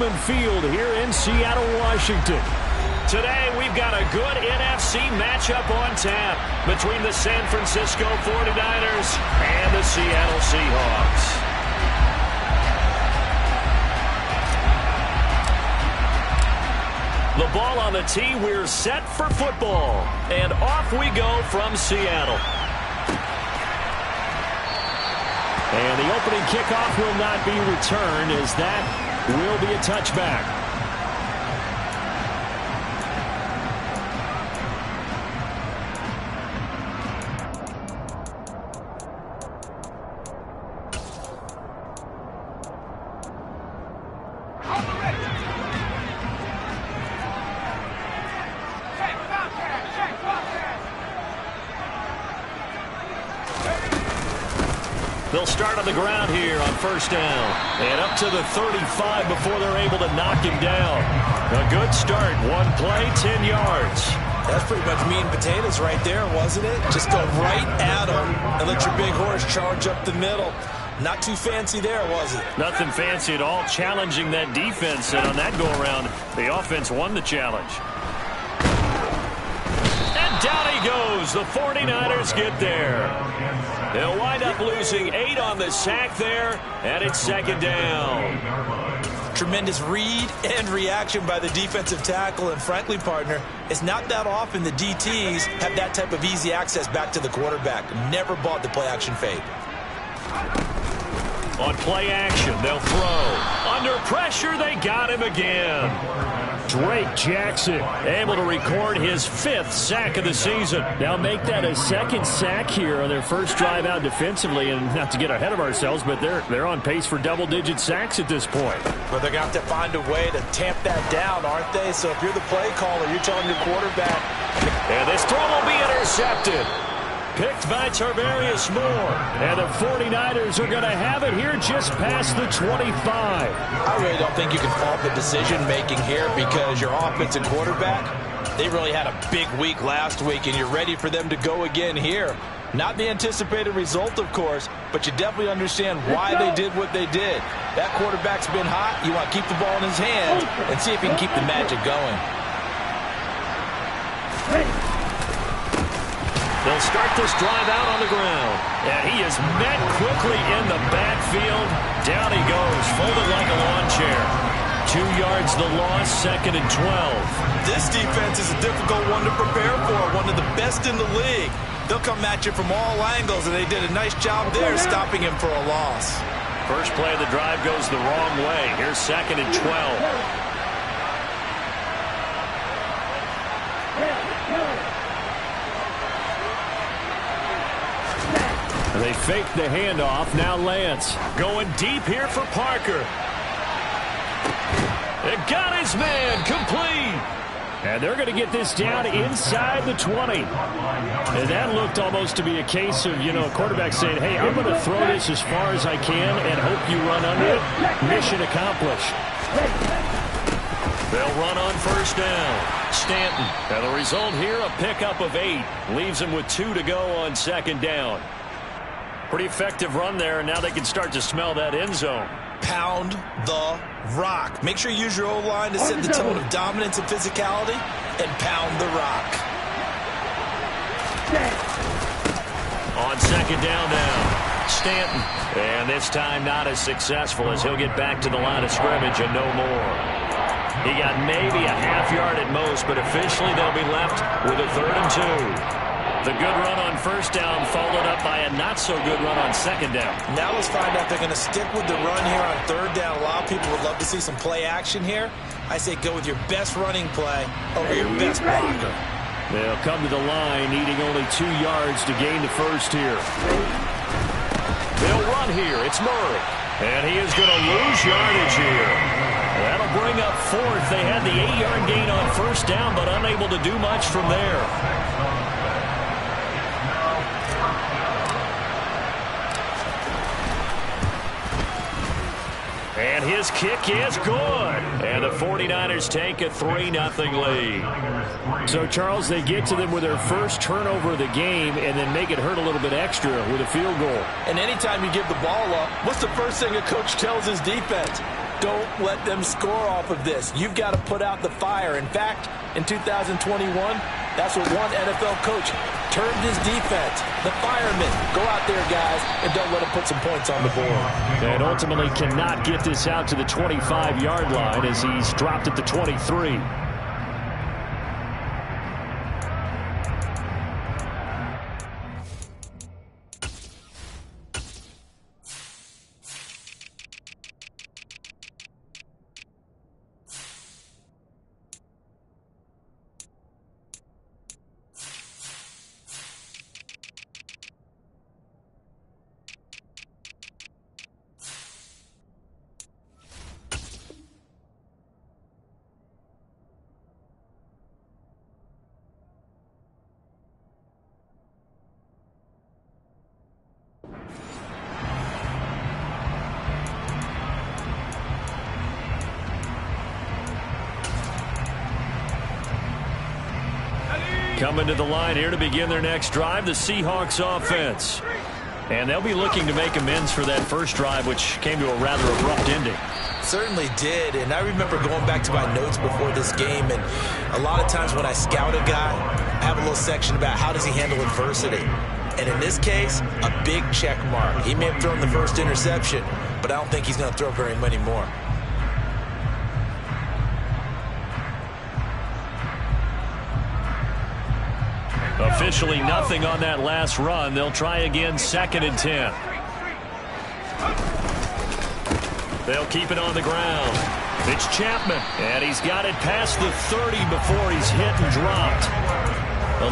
Lumen Field here in Seattle, Washington. Today, we've got a good NFC matchup on tap between the San Francisco 49ers and the Seattle Seahawks. The ball on the tee, we're set for football. And off we go from Seattle. And the opening kickoff will not be returned, as that will be a touchback. They'll start on the ground here on first down. And up to the 35 before they're able to knock him down. A good start. One play, 10 yards. That's pretty much meat and potatoes right there, wasn't it? Just go right at him and let your big horse charge up the middle. Not too fancy there, was it? Nothing fancy at all. Challenging that defense. And on that go-around, the offense won the challenge. And down he goes. The 49ers get there. They'll wind up losing 8 on the sack there, and it's second down. Tremendous read and reaction by the defensive tackle, and frankly, partner, it's not that often the DTs have that type of easy access back to the quarterback. Never bought the play-action fade. On play action, they'll throw. Under pressure, they got him again. Drake Jackson able to record his 5th sack of the season. Now make that a 2nd sack here on their first drive out defensively. And not to get ahead of ourselves, but they're on pace for double-digit sacks at this point. But they're going to have to find a way to tamp that down, aren't they? So if you're the play caller, you're telling your quarterback. And this throw will be intercepted. Picked by Tarvarius Moore. And the 49ers are going to have it here just past the 25. I really don't think you can fault the decision-making here, because your offensive quarterback, they really had a big week last week, and you're ready for them to go again here. Not the anticipated result, of course, but you definitely understand why they did what they did. That quarterback's been hot. You want to keep the ball in his hand and see if he can keep the magic going. They'll start this drive out on the ground. And he is met quickly in the backfield. Down he goes, folded like a lawn chair. 2 yards the loss, 2nd and 12. This defense is a difficult one to prepare for, one of the best in the league. They'll come at you from all angles, and they did a nice job there stopping him for a loss. First play of the drive goes the wrong way. Here's 2nd and 12. They fake the handoff. Now Lance going deep here for Parker. It got his man complete. And they're going to get this down inside the 20. And that looked almost to be a case of, a quarterback saying, hey, I'm going to throw this as far as I can and hope you run under it. Mission accomplished. They'll run on first down. Stanton. And the result here, a pickup of 8. Leaves him with 2 to go on second down. Pretty effective run there, and now they can start to smell that end zone. Pound the rock. Make sure you use your O-line to set the tone of dominance and physicality, and pound the rock. On second down now, Stanton. And this time not as successful, as he'll get back to the line of scrimmage and no more. He got maybe a half yard at most, but officially they'll be left with a 3rd and 2. The good run on first down followed up by a not-so-good run on second down. Now let's find out if they're going to stick with the run here on 3rd down. A lot of people would love to see some play action here. I say go with your best running play over your best blocker. They'll come to the line, needing only 2 yards to gain the first here. They'll run here. It's Murray. And he is going to lose yardage here. That'll bring up 4th. They had the 8-yard gain on first down, but unable to do much from there. And his kick is good. And the 49ers take a 3-0 lead. So, Charles, they get to them with their first turnover of the game and then make it hurt a little bit extra with a field goal. And anytime you give the ball up, what's the first thing a coach tells his defense? Don't let them score off of this. You've got to put out the fire. In fact, in 2021, that's what one NFL coach termed his defense. The firemen. Go out there, guys, and don't let them put some points on the board. And ultimately cannot get this out to the 25-yard line as he's dropped at the 23. Coming to the line here to begin their next drive, the Seahawks offense. And they'll be looking to make amends for that first drive, which came to a rather abrupt ending. Certainly did, and I remember going back to my notes before this game, and a lot of times when I scout a guy, I have a little section about how does he handle adversity. And in this case, a big check mark. He may have thrown the first interception, but I don't think he's going to throw very many more. Officially nothing on that last run. They'll try again, 2nd and 10. They'll keep it on the ground. It's Chapman, and he's got it past the 30 before he's hit and dropped.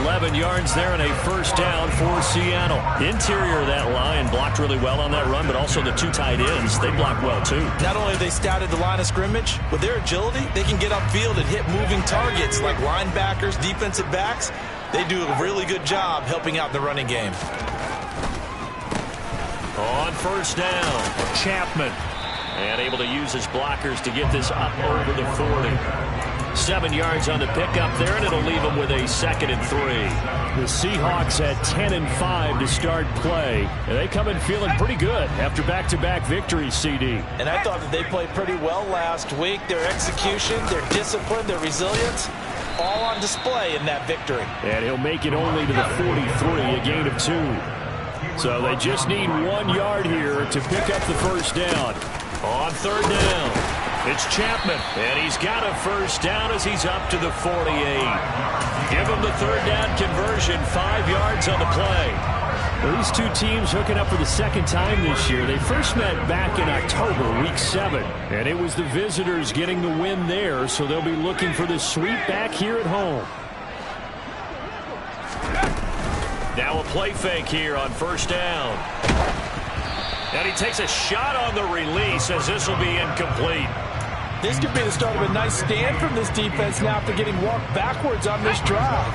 11 yards there and a first down for Seattle. Interior of that line blocked really well on that run, but also the two tight ends, they blocked well too. Not only have they scouted the line of scrimmage, with their agility, they can get upfield and hit moving targets like linebackers, defensive backs. They do a really good job helping out the running game. On first down, Chapman. And able to use his blockers to get this up over the 40. 7 yards on the pickup there, and it'll leave them with a 2nd and 3. The Seahawks at 10 and 5 to start play. And they come in feeling pretty good after back-to-back victories, CD. And I thought that they played pretty well last week. Their execution, their discipline, their resilience, all on display in that victory. And he'll make it only to the 43, a gain of 2. So they just need 1 yard here to pick up the first down. On third down, it's Chapman, and he's got a first down as he's up to the 48. Give him the third down conversion, 5 yards on the play. Well, these two teams hooking up for the second time this year. They first met back in October, week 7, and it was the visitors getting the win there, so they'll be looking for the sweep back here at home. Now a play fake here on first down. And he takes a shot on the release as this will be incomplete. This could be the start of a nice stand from this defense now after getting walked backwards on this drive.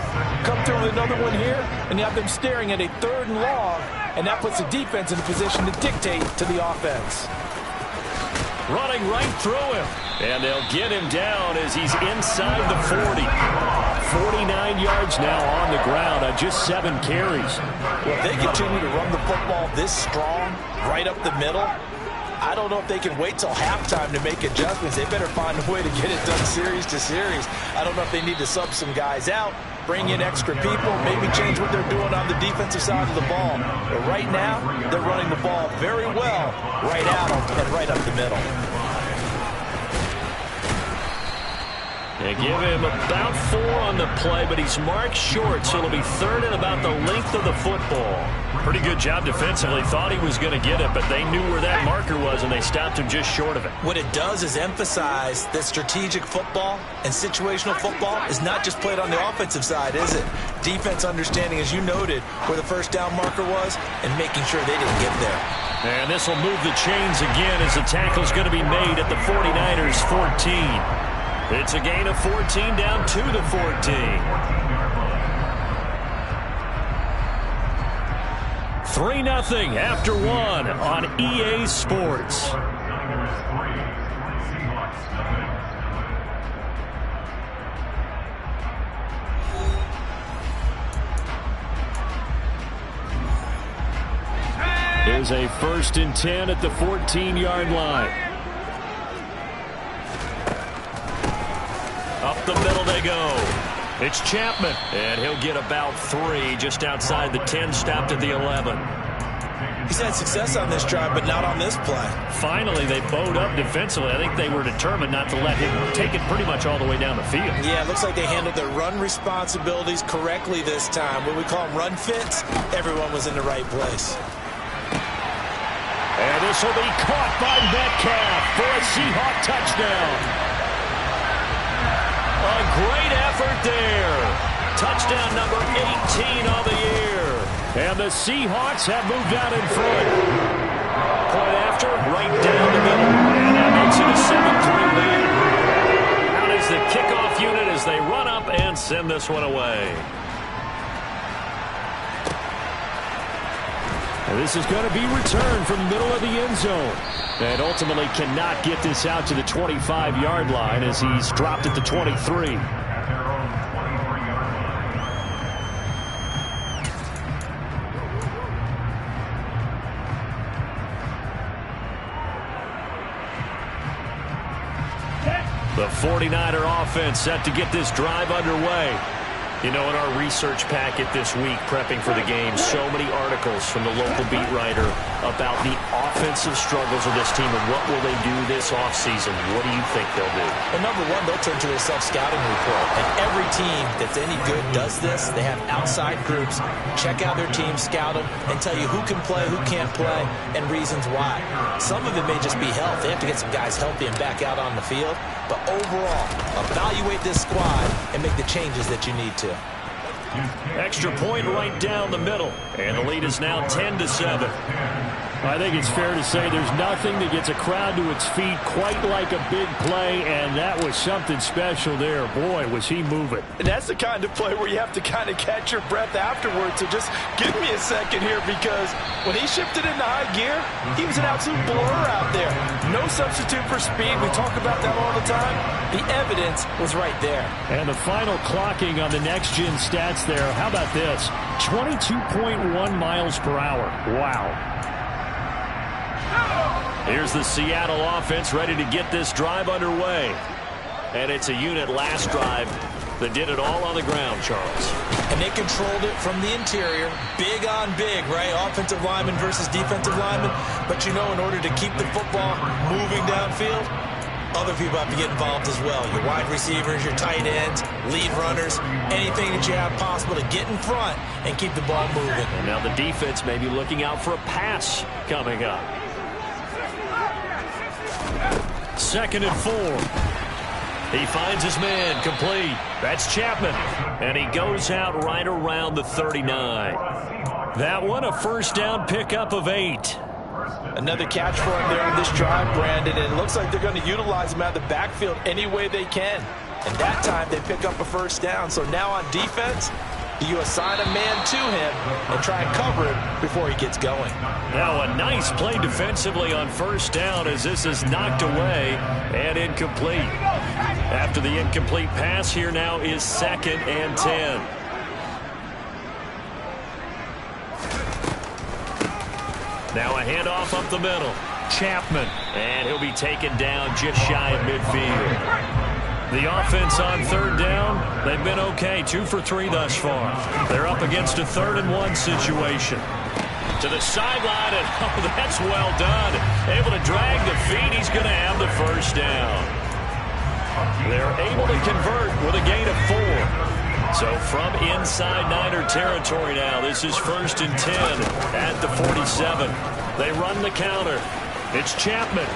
Come through with another one here, and you have them staring at a 3rd and long, and that puts the defense in a position to dictate to the offense. Running right through him. And they'll get him down as he's inside the 40. 49 yards now on the ground on just 7 carries. Well, if they continue to run the football this strong, right up the middle, I don't know if they can wait till halftime to make adjustments. They better find a way to get it done series to series. I don't know if they need to sub some guys out, bring in extra people, maybe change what they're doing on the defensive side of the ball. But right now, they're running the ball very well right at them and right up the middle. They give him about 4 on the play, but he's marked short, so it'll be 3rd and about the length of the football. Pretty good job defensively. Thought he was going to get it, but they knew where that marker was, and they stopped him just short of it. What it does is emphasize that strategic football and situational football is not just played on the offensive side, is it? Defense understanding, as you noted, where the first down marker was and making sure they didn't get there. And this will move the chains again as the tackle's going to be made at the 49ers 14. It's a gain of 14 down to the 14. 3-0 after 1 on EA Sports. Here's a 1st and 10 at the 14-yard line. Up the middle they go. It's Chapman, and he'll get about 3 just outside the 10, stopped at the 11. He's had success on this drive, but not on this play. Finally, they bowed up defensively. I think they were determined not to let him take it pretty much all the way down the field. Yeah, it looks like they handled their run responsibilities correctly this time. What we call them run fits, everyone was in the right place. And this will be caught by Metcalf for a Seahawk touchdown. A great effort there. Touchdown number 18 on the year. And the Seahawks have moved out in front. Point after, right down the middle. And that makes it a 7-3 lead. Out is the kickoff unit as they run up and send this one away. And this is going to be returned from the middle of the end zone. And ultimately cannot get this out to the 25-yard line as he's dropped at the 23. The 49er offense set to get this drive underway. You know, in our research packet this week, prepping for the game, so many articles from the local beat writer about the offensive struggles of this team and what will they do this offseason. What do you think they'll do? Well, number one, they'll turn to their self-scouting report. And every team that's any good does this. They have outside groups, check out their team, scout them, and tell you who can play, who can't play, and reasons why. Some of it may just be health. They have to get some guys healthy and back out on the field. But overall, evaluate this squad and make the changes that you need to. Extra point right down the middle. And the lead is now 10-7. I think it's fair to say there's nothing that gets a crowd to its feet quite like a big play, and that was something special there. Boy, was he moving. And that's the kind of play where you have to kind of catch your breath afterwards. So just give me a second here, because when he shifted into high gear, he was an absolute blur out there. No substitute for speed. We talk about that all the time. The evidence was right there. And the final clocking on the next-gen stats there. How about this? 22.1 miles per hour. Wow. Here's the Seattle offense ready to get this drive underway. And it's a unit last drive that did it all on the ground, Charles. And they controlled it from the interior. Big on big, right? Offensive lineman versus defensive lineman. But, you know, in order to keep the football moving downfield, other people have to get involved as well. Your wide receivers, your tight ends, lead runners, anything that you have possible to get in front and keep the ball moving. And now the defense may be looking out for a pass coming up. 2nd and 4. He finds his man complete. That's Chapman. And he goes out right around the 39. That one, a first down pickup of 8. Another catch for him there on this drive, Brandon. And it looks like they're going to utilize him out of the backfield any way they can. And that time they pick up a first down. So now on defense, you assign a man to him and try and cover him before he gets going. Now a nice play defensively on first down as this is knocked away and incomplete. After the incomplete pass, here now is 2nd and 10. Now a handoff up the middle. Chapman. And he'll be taken down just shy of midfield. The offense on 3rd down, they've been okay. 2 for 3 thus far. They're up against a 3rd and 1 situation. To the sideline, and oh, that's well done. Able to drag the feet. He's going to have the first down. They're able to convert with a gain of 4. So from inside Niner territory now, this is 1st and 10 at the 47. They run the counter. It's Chapman.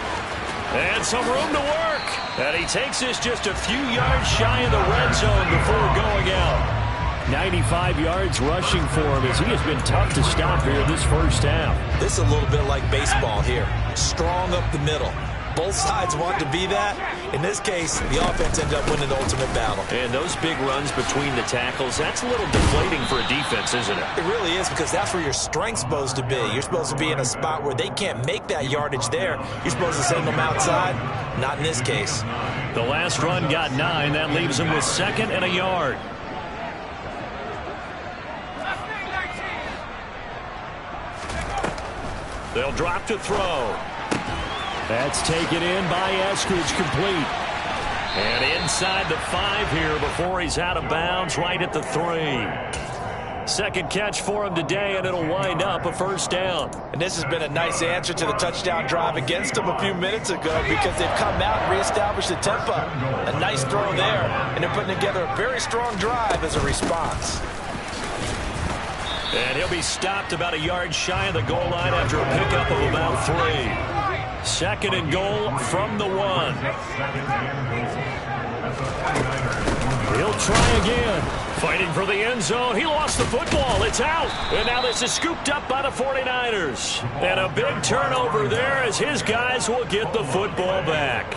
And some room to work. And he takes this just a few yards shy of the red zone before going out. 95 yards rushing for him as he has been tough to stop here this first half. This is a little bit like baseball here. Strong up the middle. Both sides want to be that. In this case, the offense ended up winning the ultimate battle. And those big runs between the tackles, that's a little deflating for a defense, isn't it? It really is, because that's where your strength's supposed to be. You're supposed to be in a spot where they can't make that yardage there. You're supposed to send them outside. Not in this case. The last run got 9. That leaves them with 2nd and a yard. They'll drop to throw. That's taken in by Eskridge, complete. And inside the 5 here before he's out of bounds, right at the 3. Second catch for him today, and it'll wind up a first down. And this has been a nice answer to the touchdown drive against him a few minutes ago because they've come out and reestablished the tempo. A nice throw there, and they're putting together a very strong drive as a response. And he'll be stopped about a yard shy of the goal line after a pickup of about 3. Second and goal from the 1. He'll try again. Fighting for the end zone. He lost the football. It's out. And now this is scooped up by the 49ers. And a big turnover there as his guys will get the football back.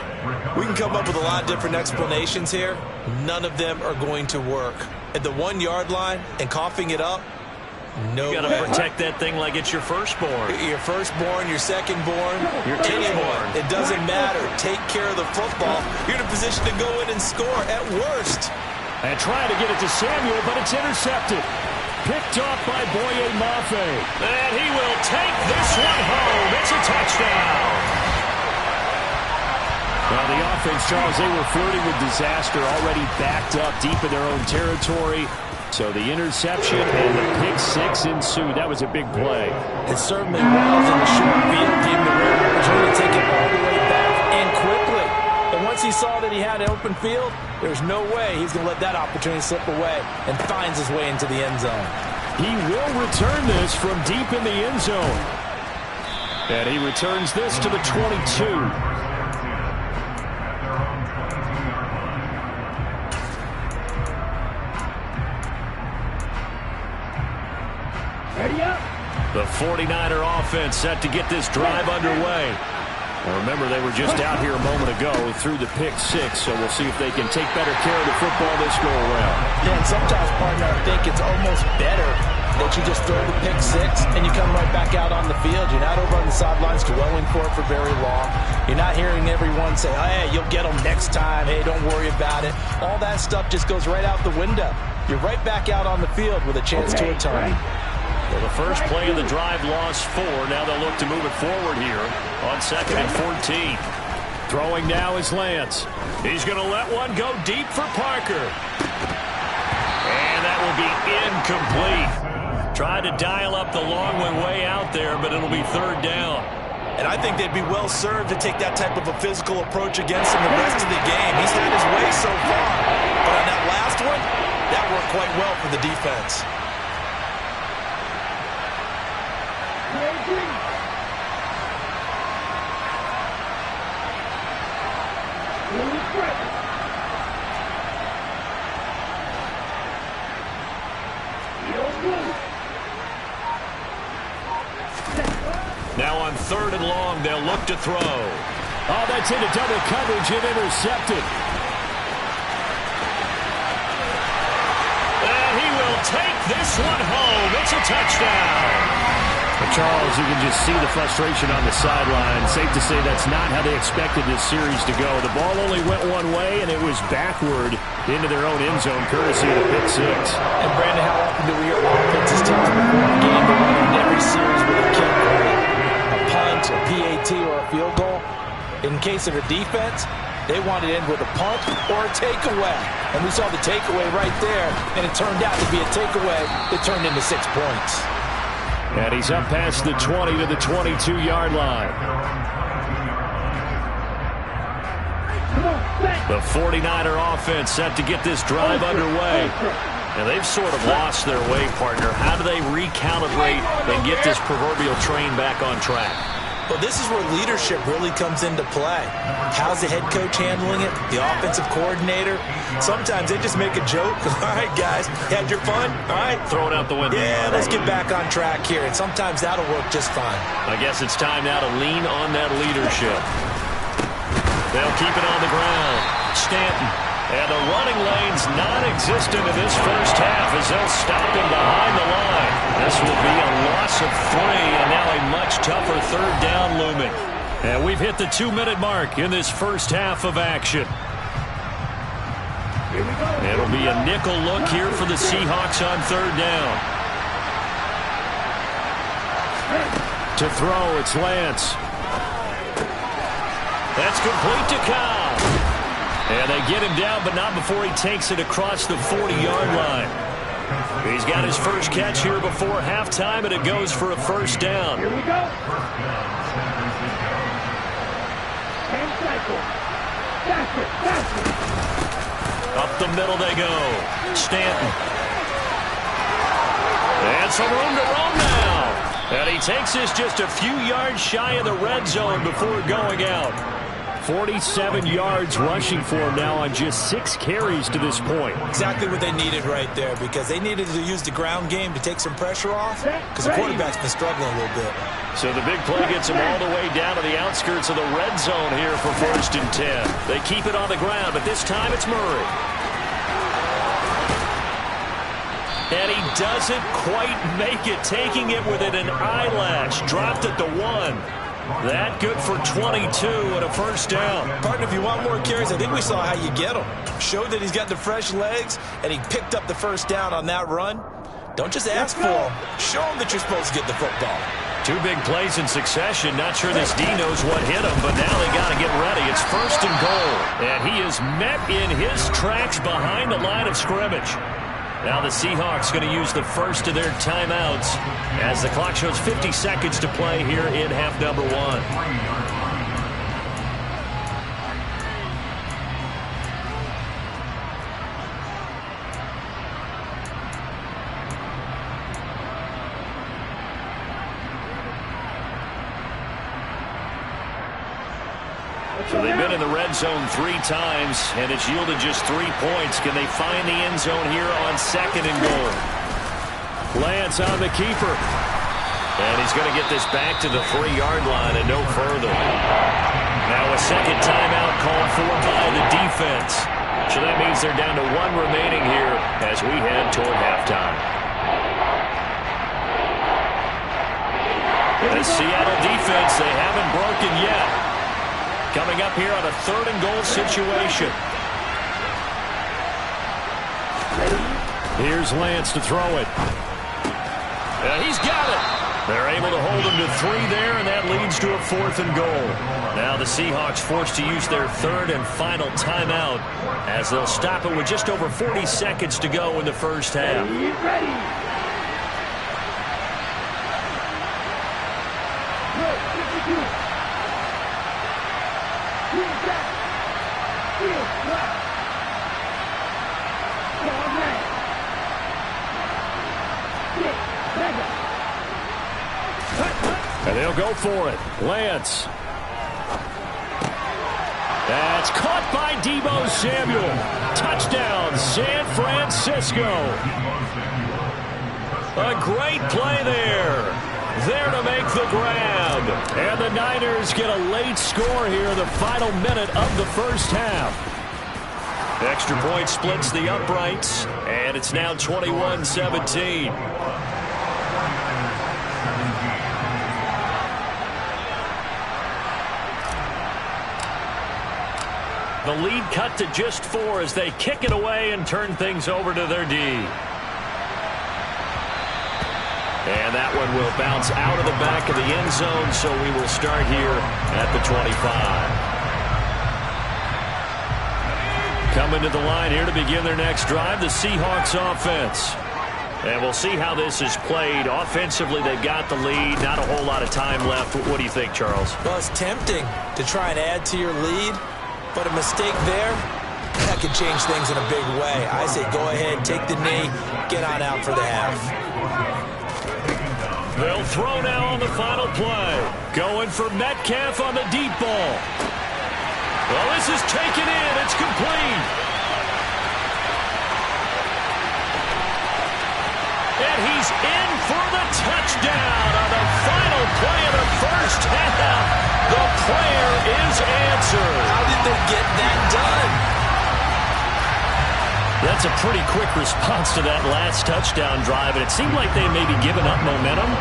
We can come up with a lot of different explanations here. None of them are going to work. At the 1 yard line and coughing it up, no way. You got to protect that thing like it's your firstborn. Your firstborn, your secondborn, your tenthborn. It doesn't matter. Take care of the football. You're in a position to go in and score at worst. And trying to get it to Samuel, but it's intercepted. Picked off by Boye Mafe. And he will take this one home. It's a touchdown. Well, the offense, Charles, they were flirting with disaster, already backed up deep in their own territory. So the interception and the pick 6 ensued. That was a big play. It certainly was in the short field. Gave him the rare opportunity to take it all the way back and quickly. And once he saw that he had an open field, there's no way he's going to let that opportunity slip away, and finds his way into the end zone. He will return this from deep in the end zone. And he returns this to the 22. The 49er offense set to get this drive underway. Well, remember, they were just out here a moment ago through the pick 6, so we'll see if they can take better care of the football this go-around. Yeah, and sometimes, partner, I think it's almost better that you just throw the pick 6 and you come right back out on the field. You're not over on the sidelines dwelling for it for very long. You're not hearing everyone say, hey, you'll get them next time. Hey, don't worry about it. All that stuff just goes right out the window. You're right back out on the field with a chance to atone. Well, the first play of the drive lost 4. Now they'll look to move it forward here on 2nd and 14. Throwing now is Lance. He's going to let one go deep for Parker. And that will be incomplete. Tried to dial up the long one way out there, but it'll be 3rd down. And I think they'd be well served to take that type of a physical approach against him the rest of the game. He's had his way so far. But on that last one, that worked quite well for the defense. Now on 3rd and long, they'll look to throw. Oh, that's into double coverage and intercepted. And he will take this one home. It's a touchdown. Charles, you can just see the frustration on the sideline. Safe to say that's not how they expected this series to go. The ball only went one way, and it was backward into their own end zone, courtesy of the pick 6. And, Brandon, how often do we hear offenses tell us before a game to run in every series with a kick, a punt, a PAT, or a field goal? In case of a defense, they want it in with a punt or a takeaway. And we saw the takeaway right there, and it turned out to be a takeaway that turned into 6 points. And he's up past the 20 to the 22-yard line. The 49er offense set to get this drive underway. And they've sort of lost their way, partner. How do they recalibrate and get this proverbial train back on track? Well, this is where leadership really comes into play. How's the head coach handling it? The offensive coordinator? Sometimes they just make a joke. All right, guys, you had your fun? All right. Throw it out the window. Yeah, let's get back on track here. And sometimes that'll work just fine. I guess it's time now to lean on that leadership. They'll keep it on the ground. Stanton. And the running lane's non-existent in this first half as they'll stop him behind the line. This will be a loss of 3 and now a much tougher 3rd down looming. And we've hit the 2-minute mark in this first half of action. It'll be a nickel look here for the Seahawks on 3rd down. To throw, it's Lance. That's complete to Cobb. And they get him down, but not before he takes it across the 40-yard line. He's got his first catch here before halftime, and it goes for a first down. Here we go. 10 cycles. Faster. Up the middle they go. Stanton. And some room to roam now. And he takes this just a few yards shy of the red zone before going out. 47 yards rushing for him now on just 6 carries to this point. Exactly what they needed right there, because they needed to use the ground game to take some pressure off, because the quarterback's been struggling a little bit. So the big play gets him all the way down to the outskirts of the red zone here for 1st and 10. They keep it on the ground, but this time it's Murray. And he doesn't quite make it, taking it within an eyelash. Dropped at the 1. That good for 22 and a first down. Partner, if you want more carries, I think we saw how you get him. Showed that he's got the fresh legs, and he picked up the first down on that run. Don't just ask for him. Show him that you're supposed to get the football. 2 big plays in succession. Not sure this D knows what hit him, but now they got to get ready. It's 1st and goal. And he is met in his tracks behind the line of scrimmage. Now the Seahawks going to use the first of their timeouts as the clock shows 50 seconds to play here in half number 1. So they've been in the red zone 3 times, and it's yielded just 3 points. Can they find the end zone here on 2nd and goal? Lance on the keeper. And he's going to get this back to the 3-yard line and no further. Now a second timeout called for by the defense. So that means they're down to 1 remaining here as we head toward halftime. The Seattle defense, they haven't broken yet. Coming up here on a 3rd and goal situation. Here's Lance to throw it. And he's got it. They're able to hold him to 3 there, and that leads to a 4th and goal. Now the Seahawks forced to use their 3rd and final timeout as they'll stop it with just over 40 seconds to go in the first half. Ready. And they'll go for it. Lance. That's caught by Deebo Samuel. Touchdown, San Francisco. A great play there. There to make the grab. And the Niners get a late score here in the final minute of the first half. Extra point splits the uprights, and it's now 21-17. The lead cut to just 4 as they kick it away and turn things over to their D. And that one will bounce out of the back of the end zone, so we will start here at the 25. Coming to the line here to begin their next drive, the Seahawks offense. And we'll see how this is played. Offensively, they've got the lead. Not a whole lot of time left. What do you think, Charles? Well, it's tempting to try and add to your lead, but a mistake there, that could change things in a big way. I say go ahead, take the knee, get on out for the half. They'll throw now on the final play. Going for Metcalf on the deep ball. Well, this is taken in. It's complete. And he's in for the touchdown on the final play of the first half. The prayer is answered. How did they get that done? That's a pretty quick response to that last touchdown drive, and it seemed like they may be giving up momentum.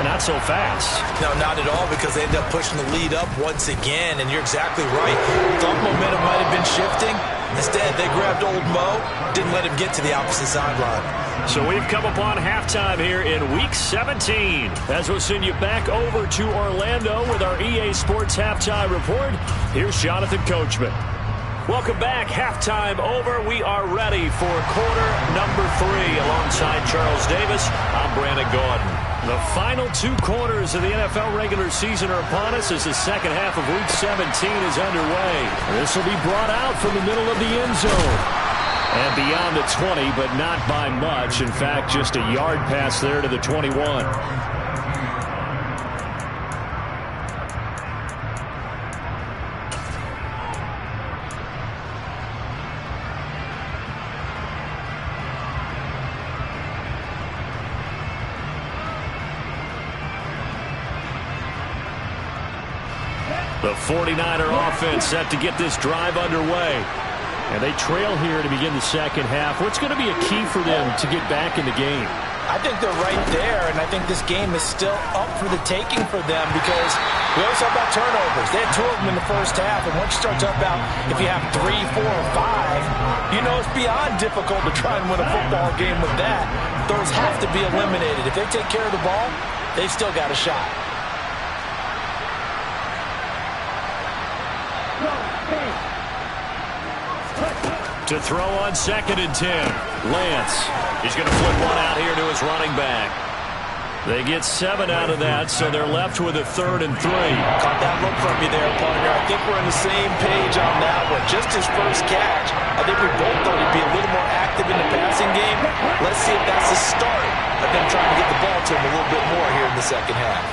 Not so fast. No, not at all, because they ended up pushing the lead up once again, and you're exactly right. Thought momentum might have been shifting. Instead, they grabbed old Mo, didn't let him get to the opposite sideline. So we've come upon halftime here in Week 17. As we'll send you back over to Orlando with our EA Sports Halftime Report, here's Jonathan Coachman. Welcome back. Halftime over. We are ready for quarter number 3. Alongside Charles Davis, I'm Brandon Gaudin. The final 2 quarters of the NFL regular season are upon us as the second half of Week 17 is underway. This will be brought out from the middle of the end zone. And beyond the 20, but not by much. In fact, just a yard pass there to the 21. The 49er offense set to get this drive underway. And they trail here to begin the second half. What's going to be a key for them to get back in the game? I think they're right there, and I think this game is still up for the taking for them because we always talk about turnovers. They had 2 of them in the first half, and once you start talking about if you have 3, 4, or 5, you know it's beyond difficult to try and win a football game with that. Those have to be eliminated. If they take care of the ball, they've still got a shot. To throw on 2nd and 10. Lance. He's going to flip one out here to his running back. They get 7 out of that, so they're left with a 3rd and 3. Caught that look from you there, partner. I think we're on the same page on that one. Just his first catch. I think we both thought he'd be a little more active in the passing game. Let's see if that's the start of them trying to get the ball to him a little bit more here in the second half.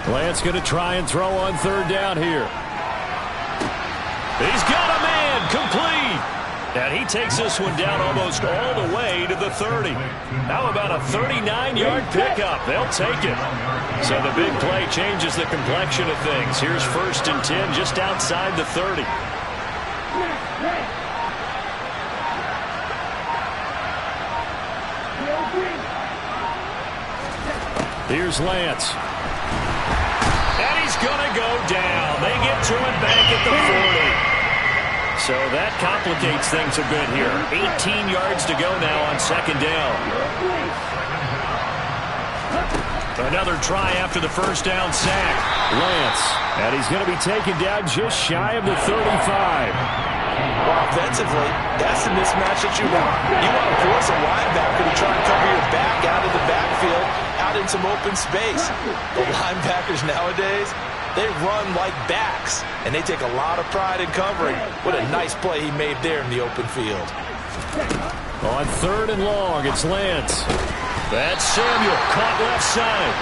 Lance going to try and throw on 3rd down here. He's got a man, complete. And he takes this one down almost all the way to the 30. How about a 39-yard pickup? They'll take it. So the big play changes the complexion of things. Here's 1st and 10 just outside the 30. Here's Lance. And he's going to go down. They get to him back at the 40. So that complicates things a bit here. 18 yards to go now on 2nd down. Another try after the 1st down sack. Lance. And he's going to be taken down just shy of the 35. Well, offensively, that's the mismatch that you want. You want to force a linebacker to try and cover your back out of the backfield, out in some open space. The linebackers nowadays, they run like backs, and they take a lot of pride in covering. What a nice play he made there in the open field. On 3rd and long, it's Lance. That's Samuel, caught left side.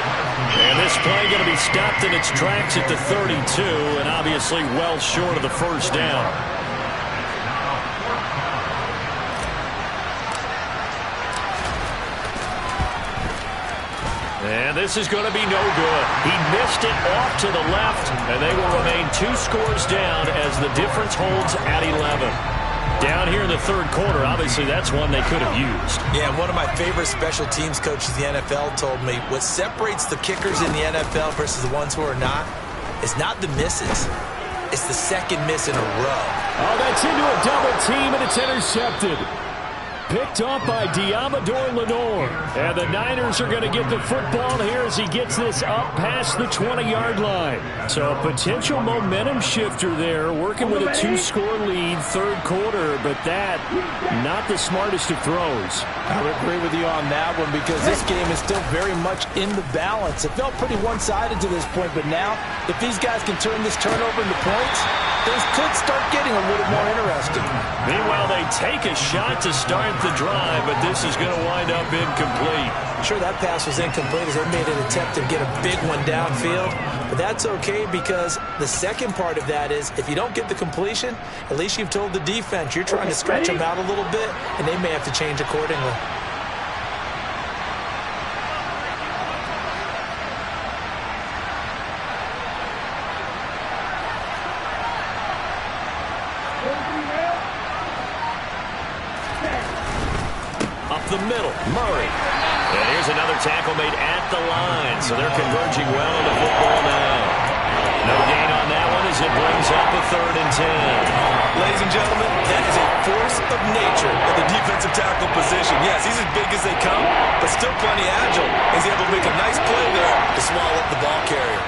And this play going to be stopped in its tracks at the 32, and obviously well short of the 1st down. And this is going to be no good. He missed it off to the left, and they will remain 2 scores down as the difference holds at 11. Down here in the 3rd quarter, obviously that's one they could have used. Yeah, one of my favorite special teams coaches in the NFL told me what separates the kickers in the NFL versus the ones who are not is not the misses. It's the 2nd miss in a row. Oh, that's into a double team, and it's intercepted. Picked off by Diamador Lenore. And the Niners are going to get the football here as he gets this up past the 20-yard line. So a potential momentum shifter there, working with a 2-score lead, 3rd quarter, but that, not the smartest of throws. I would agree with you on that one because this game is still very much in the balance. It felt pretty one-sided to this point, but now, if these guys can turn this turnover into points, things could start getting a little more interesting. Meanwhile, they take a shot to start the drive, but this is going to wind up incomplete. Sure, that pass was incomplete as they made an attempt to get a big one downfield, but that's okay because the second part of that is if you don't get the completion, at least you've told the defense you're trying to stretch them out a little bit, and they may have to change accordingly. The middle, Murray. And here's another tackle made at the line, so they're converging well into football now. No gain on that one as it brings up a 3rd and 10. Ladies and gentlemen, that is a force of nature at the defensive tackle position. Yes, he's as big as they come, but still plenty agile. He's able to make a nice play there to swallow up the ball carrier.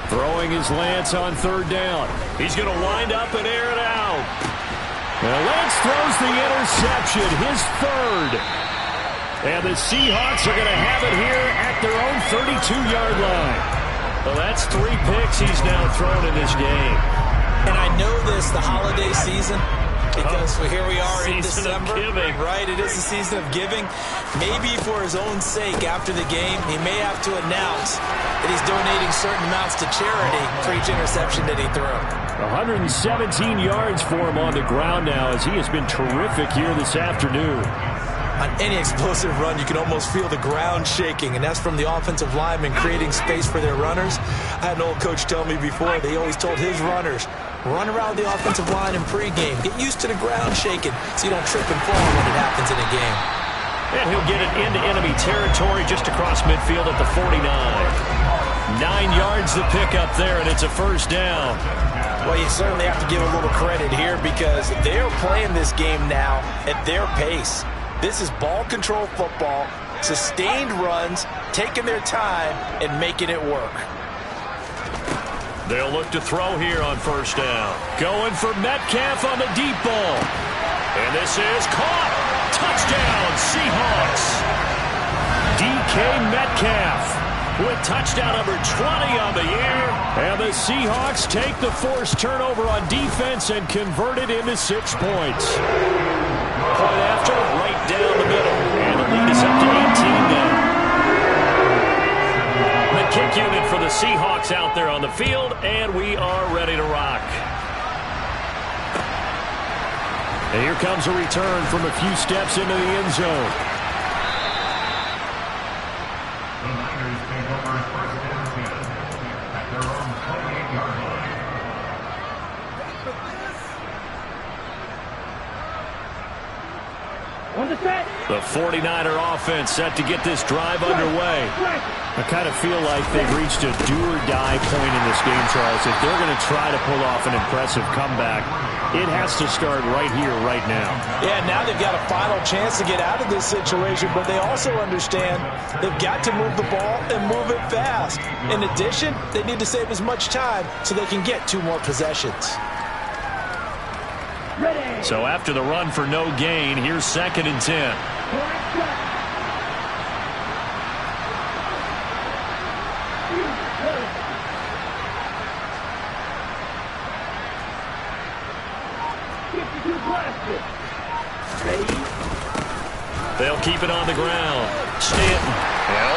Throwing his Lance on third down. He's going to wind up and air it out. Now Lance throws the interception, his third. And the Seahawks are going to have it here at their own 32-yard line. Well, that's 3 picks he's now thrown in this game. And I know this, the holiday season, because here we are in December. Right, it is the season of giving. Maybe for his own sake, after the game, he may have to announce that he's donating certain amounts to charity for each interception that he threw. 117 yards for him on the ground now, as he has been terrific here this afternoon. On any explosive run, you can almost feel the ground shaking, and that's from the offensive linemen creating space for their runners. I had an old coach tell me before, they always told his runners, run around the offensive line in pregame. Get used to the ground shaking so you don't trip and fall when it happens in a game. And he'll get it into enemy territory just across midfield at the 49. 9 yards to pick up there, and it's a first down. Well, you certainly have to give a little credit here because they're playing this game now at their pace. This is ball control football, sustained runs, taking their time, and making it work. They'll look to throw here on first down. Going for Metcalf on the deep ball. And this is caught. Touchdown, Seahawks. DK Metcalf with touchdown number 20 on the year. And the Seahawks take the forced turnover on defense and convert it into 6 points. Point after, right down the middle. And the lead is up to 18 now. The kick unit for the Seahawks out there on the field, and we are ready to rock. And here comes a return from a few steps into the end zone. The Niners take over first and 10 at their own 28-yard line. On the set. The 49er offense set to get this drive underway. I kind of feel like they've reached a do-or-die point in this game, Charles. If they're going to try to pull off an impressive comeback, it has to start right here, right now. Yeah, now they've got a final chance to get out of this situation, but they also understand they've got to move the ball and move it fast. In addition, they need to save as much time so they can get 2 more possessions. Ready. So after the run for no gain, here's 2nd and 10. They'll keep it on the ground. Stanton,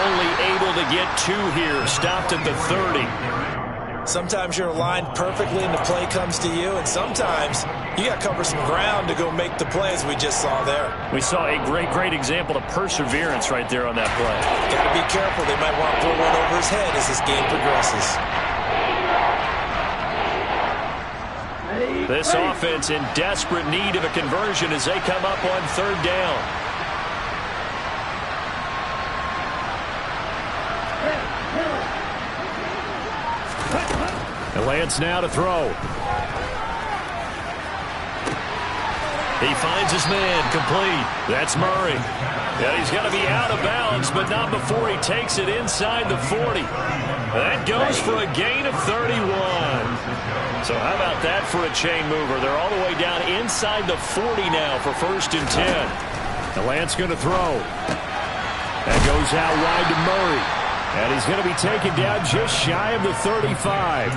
only able to get 2 here. Stopped at the 30. Sometimes you're aligned perfectly and the play comes to you, and sometimes you got to cover some ground to go make the play, as we just saw there. We saw a great example of perseverance right there on that play. Got to be careful. They might want to throw one over his head as this game progresses. This offense in desperate need of a conversion as they come up on 3rd down. And Lance now to throw. He finds his man, complete. That's Murray. Yeah, he's got to be out of bounds, but not before he takes it inside the 40. That goes for a gain of 31. So how about that for a chain mover? They're all the way down inside the 40 now for 1st and 10. Now Lance going to throw. That goes out wide to Murray. And he's going to be taken down just shy of the 35.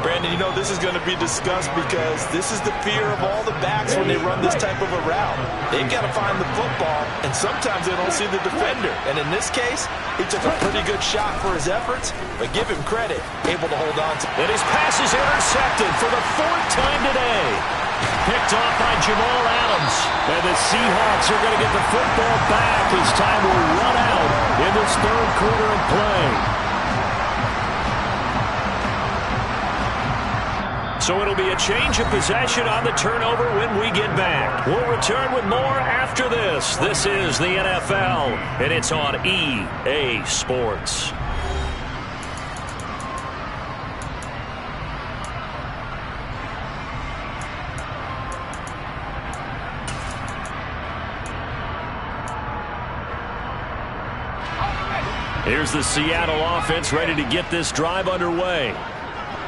Brandon, you know, this is going to be discussed because this is the fear of all the backs when they run this type of a route. They've got to find the football, and sometimes they don't see the defender. And in this case, he took a pretty good shot for his efforts, but give him credit, able to hold on to. And his pass is intercepted for the 4th time today. Picked off by Jamal Adams. And the Seahawks are going to get the football back as time will run out in this 3rd quarter of play. So it'll be a change of possession on the turnover when we get back. We'll return with more after this. This is the NFL, and it's on EA Sports. Here's the Seattle offense ready to get this drive underway.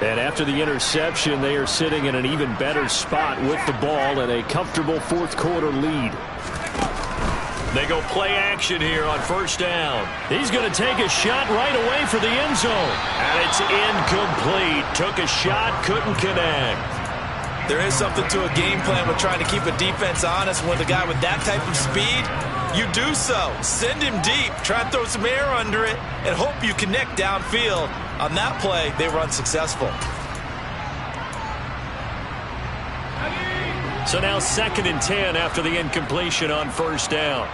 And after the interception, they are sitting in an even better spot with the ball and a comfortable fourth quarter lead. They go play action here on first down. He's going to take a shot right away for the end zone. And it's incomplete. Took a shot, couldn't connect. There is something to a game plan with trying to keep a defense honest. When the guy with that type of speed, you do so. Send him deep. Try and throw some air under it and hope you connect downfield. On that play, they were unsuccessful. So now 2nd and 10 after the incompletion on first down.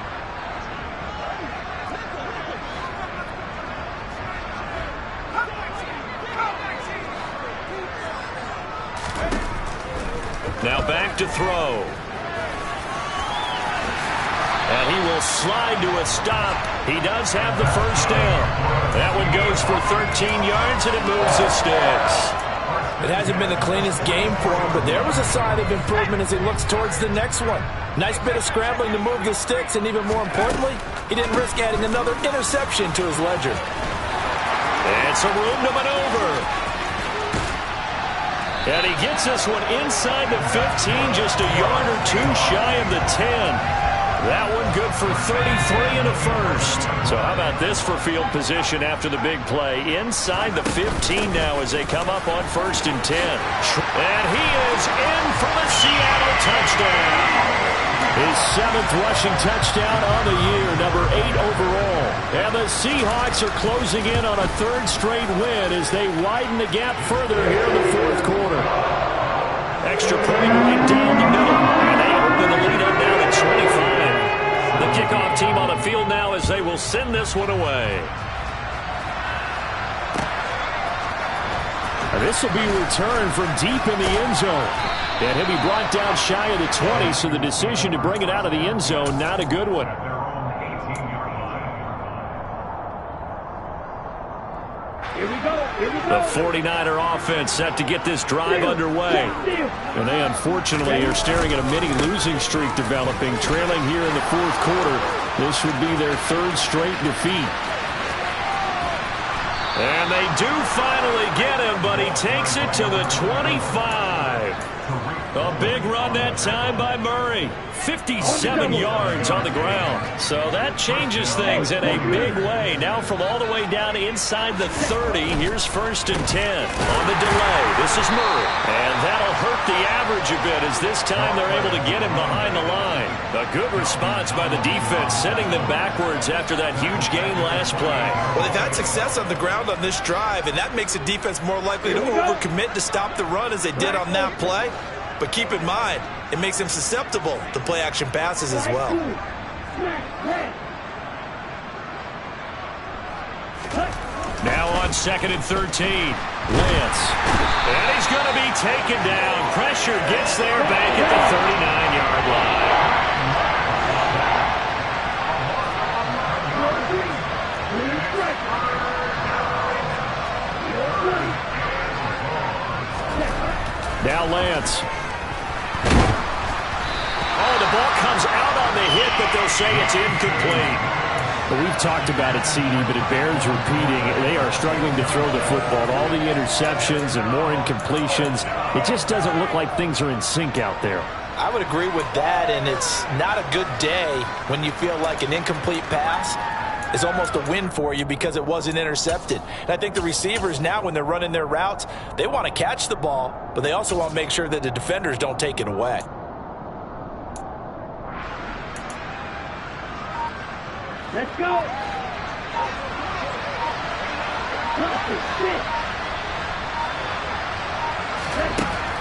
Now back to throw. And he will slide to a stop. He does have the first down. That one goes for 13 yards, and it moves the sticks. It hasn't been the cleanest game for him, but there was a sign of improvement as he looks towards the next one. Nice bit of scrambling to move the sticks, and even more importantly, he didn't risk adding another interception to his ledger. And some room to maneuver. And he gets this one inside the 15, just a yard or two shy of the 10. That one good for 33 and a first. So how about this for field position after the big play? Inside the 15 now as they come up on 1st and 10. And he is in for the Seattle touchdown. His 7th rushing touchdown on the year, number 8 overall. And the Seahawks are closing in on a 3rd straight win as they widen the gap further here in the 4th quarter. Extra point right down the middle. And they open the lead up now to 25. The kickoff team on the field now as they will send this one away. This will be returned from deep in the end zone. And he'll be brought down shy of the 20, so the decision to bring it out of the end zone, not a good one. Here we go. The 49er offense set to get this drive underway. And they unfortunately are staring at a mini losing streak developing, trailing here in the 4th quarter. This would be their 3rd straight defeat. And they do finally get him, but he takes it to the 25. A big run that time by Murray. 57 yards on the ground. So that changes things in a big way. Now from all the way down inside the 30, here's 1st and 10. On the delay, this is Murray. And that'll hurt the average a bit as this time they're able to get him behind the line. A good response by the defense, sending them backwards after that huge gain last play. Well, they've had success on the ground on this drive, and that makes a defense more likely to overcommit to stop the run as they did on that play. But keep in mind, it makes them susceptible to play-action passes as well. Now on 2nd and 13, Lance. And he's going to be taken down. Pressure gets there back at the 39-yard line. Now Lance. Oh, the ball comes out on the hit, but they'll say it's incomplete. Well, we've talked about it, CD, but it bears repeating. They are struggling to throw the football. All the interceptions and more incompletions. It just doesn't look like things are in sync out there. I would agree with that, and it's not a good day when you feel like an incomplete pass is almost a win for you because it wasn't intercepted. And I think the receivers now, when they're running their routes, they want to catch the ball, but they also want to make sure that the defenders don't take it away. Let's go.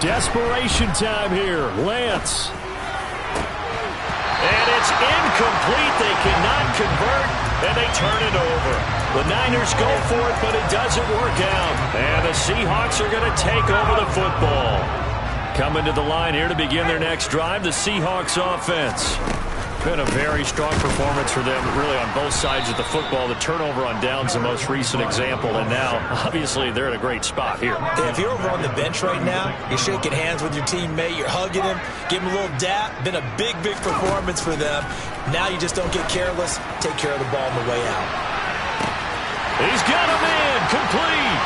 Desperation time here. Lance. And it's incomplete. They cannot convert, and they turn it over. The Niners go for it, but it doesn't work out. And the Seahawks are going to take over the football. Coming to the line here to begin their next drive, the Seahawks offense. Been a very strong performance for them, really, on both sides of the football. The turnover on downs the most recent example, and now, obviously, they're in a great spot here. If you're over on the bench right now, you're shaking hands with your teammate, you're hugging him, give him a little dap. Been a big, big performance for them. Now you just don't get careless. Take care of the ball on the way out. He's got him in, complete,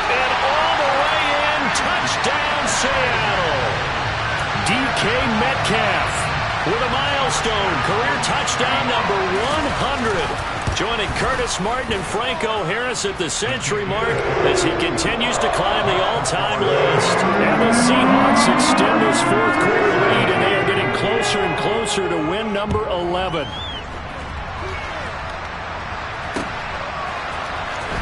and all the way in, touchdown Seattle. DK Metcalf with a milestone, career touchdown number 100. Joining Curtis Martin and Franco Harris at the century mark as he continues to climb the all-time list. And the Seahawks extend this fourth quarter lead, and they are getting closer and closer to win number 11.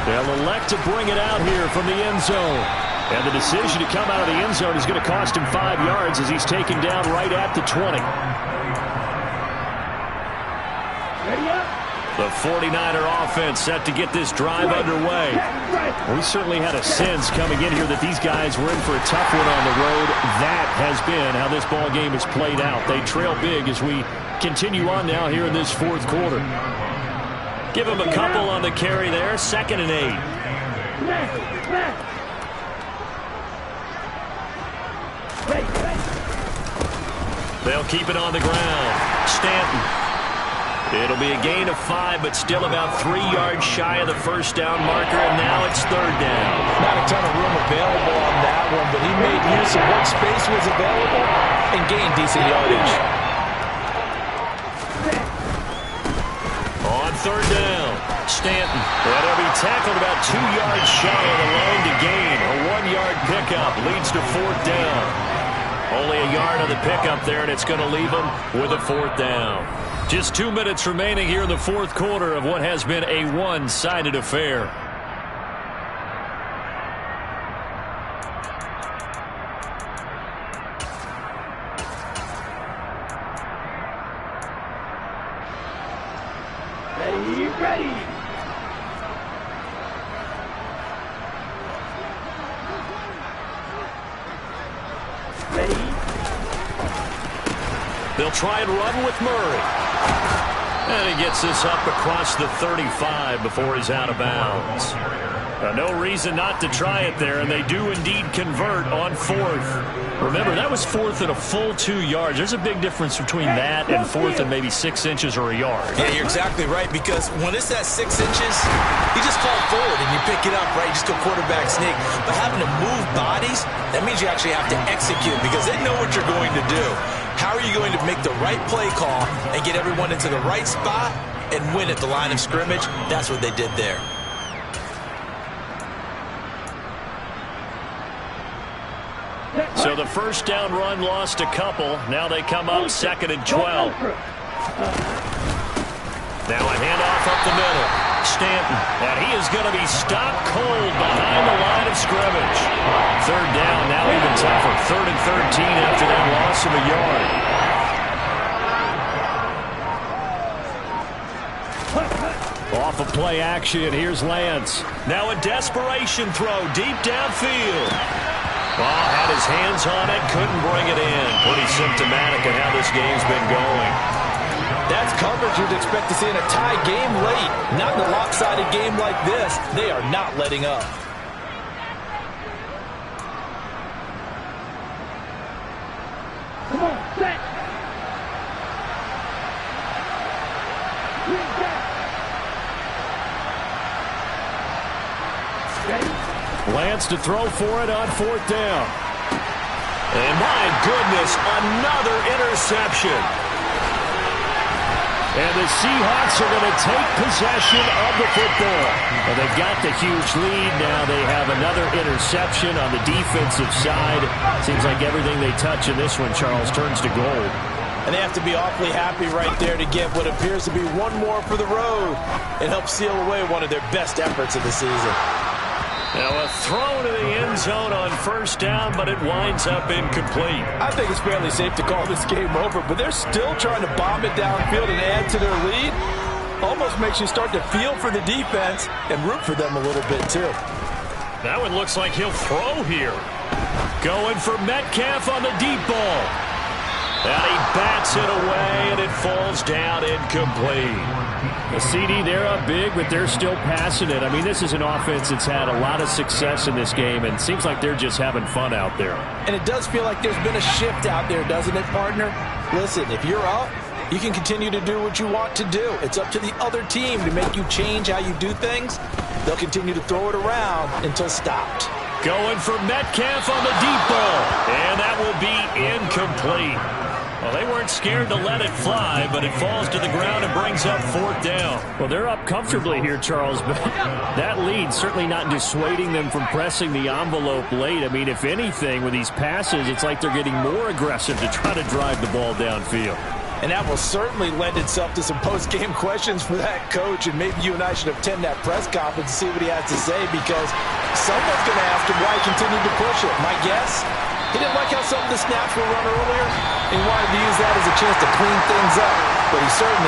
They'll elect to bring it out here from the end zone. And the decision to come out of the end zone is going to cost him 5 yards as he's taken down right at the 20. Ready up. The 49er offense set to get this drive underway. We certainly had a sense coming in here that these guys were in for a tough one on the road. That has been how this ball game has played out. They trail big as we continue on now here in this fourth quarter. Give them a couple on the carry there. 2nd and 8. They'll keep it on the ground. Stanton. It'll be a gain of 5, but still about 3 yards shy of the first down marker, and now it's 3rd down. Not a ton of room available on that one, but he made use of what space was available and gained decent yardage. On 3rd down, Stanton. That'll be tackled about 2 yards shy of the line to gain. A 1-yard pickup leads to 4th down. Only a yard on the pickup there, and it's going to leave them with a 4th down. Just 2 minutes remaining here in the fourth quarter of what has been a one-sided affair. Ready. They'll try and run with Murray. And he gets this up across the 35 before he's out of bounds. No reason not to try it there, and they do indeed convert on 4th. Remember, that was 4th and a full 2 yards. There's a big difference between that and 4th and maybe 6 inches or a yard. Yeah, you're exactly right, because when it's at 6 inches, you just fall forward and you pick it up, right? You just go quarterback sneak. But having to move bodies, that means you actually have to execute because they know what you're going to do. How are you going to make the right play call and get everyone into the right spot and win at the line of scrimmage? That's what they did there. So the first down run lost a couple. Now they come up 2nd and 12. Now a handoff up the middle. Stanton, and he is going to be stopped cold behind the line of scrimmage. 3rd down, now even tougher. 3rd and 13 after that loss of a yard. Off of play action, here's Lance. Now a desperation throw deep downfield. Ball had his hands on it, couldn't bring it in. Pretty symptomatic of how this game's been going. That's coverage you'd expect to see in a tie game late. Not in a lopsided game like this. They are not letting up. Come on, set. Lance to throw for it on 4th down. And my goodness, another interception. And the Seahawks are going to take possession of the football. Well, they've got the huge lead. Now they have another interception on the defensive side. Seems like everything they touch in this one, Charles, turns to gold. And they have to be awfully happy right there to get what appears to be one more for the road. It helps seal away one of their best efforts of the season. Now a throw to the end zone on 1st down, but it winds up incomplete. I think it's fairly safe to call this game over, but they're still trying to bomb it downfield and add to their lead. Almost makes you start to feel for the defense and root for them a little bit too. That one looks like he'll throw here. Going for Metcalf on the deep ball. And he bats it away, and it falls down incomplete. The CD, they're up big, but they're still passing it. I mean, this is an offense that's had a lot of success in this game, and it seems like they're just having fun out there. And it does feel like there's been a shift out there, doesn't it, partner? Listen, if you're up, you can continue to do what you want to do. It's up to the other team to make you change how you do things. They'll continue to throw it around until stopped. Going for Metcalf on the deep ball, and that will be incomplete. Well, they weren't scared to let it fly, but it falls to the ground and brings up 4th down. Well, they're up comfortably here, Charles, but that lead certainly not dissuading them from pressing the envelope late. I mean, if anything, with these passes, it's like they're getting more aggressive to try to drive the ball downfield. And that will certainly lend itself to some post-game questions for that coach, and maybe you and I should attend that press conference and see what he has to say, because someone's going to ask him why he continued to push it. My guess? He didn't like how some of the snaps were run earlier, and he wanted to use that as a chance to clean things up. But he certainly